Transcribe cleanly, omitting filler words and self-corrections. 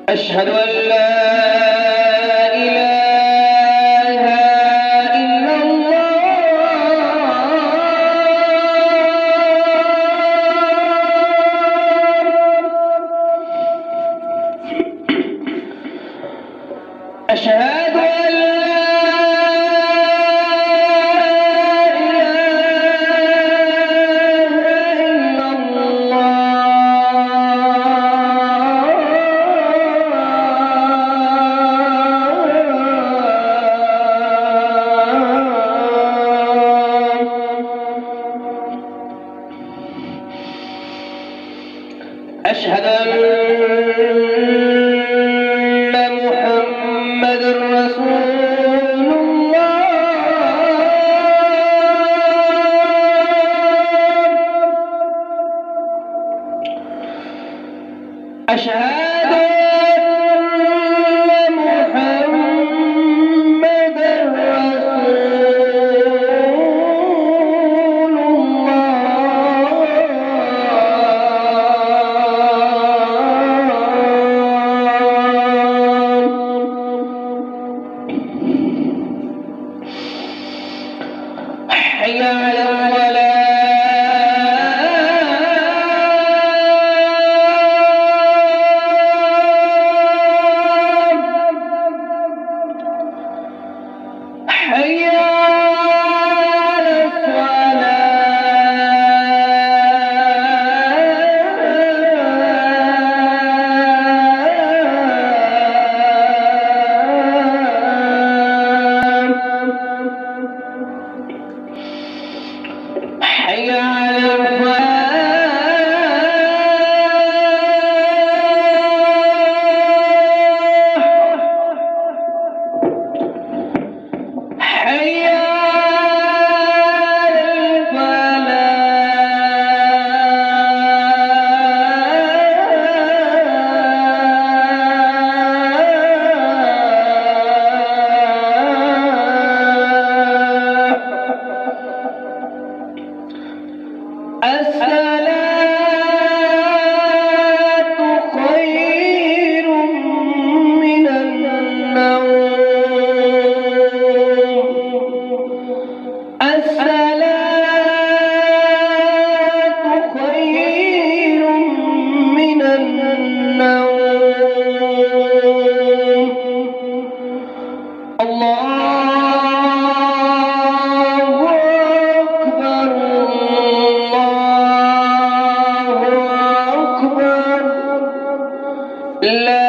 أشهد أن لا إله إلا الله أشهد أن أشهد أن محمد رسول الله أشهد أن محمد رسول حي على الصلاة حي على حي على حي على الصلاة خير من النوم الصلاة خير من النوم الله أكبر الله أكبر لا